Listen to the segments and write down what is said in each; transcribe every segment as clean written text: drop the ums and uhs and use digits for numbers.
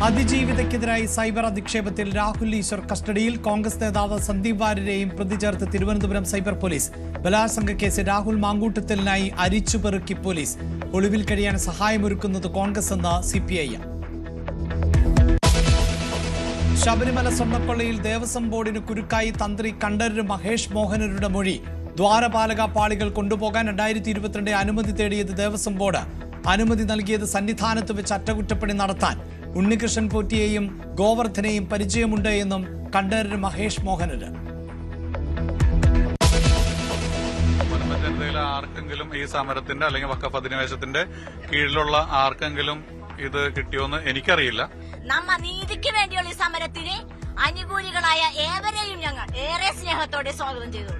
അതിജീവിതയ്ക്കെതിരായി cyber അധിക്ഷേപത്തിൽ Rahul Easwar കസ്റ്റഡിയിൽ. കോൺഗ്രസ് നേതാവ് സന്ദീപ് വാര്യരെയും പ്രതി ചേർത്ത് തിരുവനന്തപുരം സൈബർ പോലീസ്. ബലാത്സംഗ കേസ് രാഹുൽ മാങ്കൂട്ടത്തിലിനായി അരിച്ചുപെറുക്കി പോലീസ്. ഒളിവിൽ കഴിയാൻ സഹായമൊരുക്കുന്നത് കോൺഗ്രസ് എന്ന CPIM. ശബരിമല സ്വർണ്ണക്കൊള്ളയിൽ ദേവസ്വം ബോർഡിന് കുരുക്കായി തന്ത്രി കണ്ഠരര് മഹേഷ് മോഹനരുടെ മൊഴി. ദ്വാരപാലക പാളികൾ കൊണ്ടുപോകാൻ 2022 അനുമതി തേടിയത് ദേവസ്വം ബോർഡ്. അനുമതി നൽകിയത് സന്നിധാനത്ത് വെച്ച് അറ്റകുറ്റപ്പണി നടത്താൻ. ഉണ്ണികൃഷ്ണൻ പോറ്റിയെയും ഗോവർദ്ധനെയും പരിചയമുണ്ട് എന്നും കണ്ഠരര് മഹേഷ് മോഹനര്. ജനതയിലെ ആർക്കെങ്കിലും ഈ സമരത്തിന്റെ അല്ലെങ്കിൽ വഖഫ് അധിനിവേശത്തിന്റെ കീഴിലുള്ള ആർക്കെങ്കിലും ഇത് കിട്ടിയോന്ന് എനിക്കറിയില്ല. നമ്മ നീതിക്ക് വേണ്ടിയുള്ള ഈ സമരത്തിന് അനുകൂലികളായ ഏവരെയും ഞങ്ങൾ ഏറെ സ്നേഹത്തോടെ സ്വാഗതം ചെയ്തു.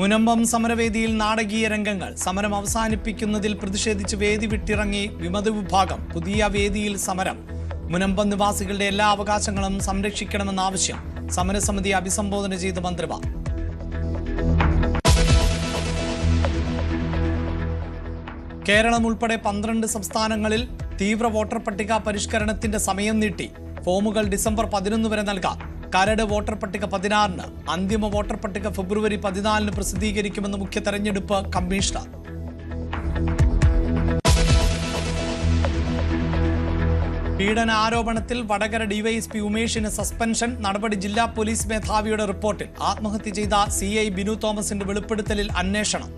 മുനമ്പം സമരവേദിയിൽ നാടകീയ രംഗങ്ങൾ. സമരം അവസാനിപ്പിക്കുന്നതിൽ പ്രതിഷേധിച്ച് വേദി വിട്ടിറങ്ങി വിമത വിഭാഗം. പുതിയ വേദിയിൽ സമരം. മുനമ്പം നിവാസികളുടെ എല്ലാ അവകാശങ്ങളും സംരക്ഷിക്കണമെന്ന ആവശ്യം. സമരസമിതി അഭിസംബോധന ചെയ്ത് മന്ത്രിമാർ. കേരളം ഉൾപ്പെടെ 12 സംസ്ഥാനങ്ങളിൽ തീവ്ര വോട്ടർ പട്ടിക പരിഷ്കരണത്തിന്റെ സമയം നീട്ടി. ഫോമുകൾ ഡിസംബർ 11 വരെ നൽകാം. കരട് വോട്ടർ പട്ടിക 16-ന്. അന്തിമ വോട്ടർ പട്ടിക ഫെബ്രുവരി 14-ന് പ്രസിദ്ധീകരിക്കുമെന്ന് മുഖ്യ തെരഞ്ഞെടുപ്പ് കമ്മീഷണർ. പീഡന ആരോപണത്തിൽ വടകര ഡിവൈഎസ്പി ഉമേഷിന് സസ്പെൻഷൻ. നടപടി ജില്ലാ പോലീസ് മേധാവിയുടെ റിപ്പോർട്ടിൽ. ആത്മഹത്യ ചെയ്ത CI ബിനു തോമസിന്റെ വെളിപ്പെടുത്തലിൽ അന്വേഷണം.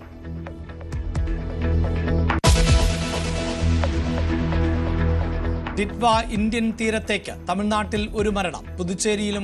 ടിറ്റ്വ ഇന്ത്യൻ തീരത്തേക്ക്. തമിഴ്നാട്ടിൽ ഒരു മരണം. പുതുച്ചേരിയിലും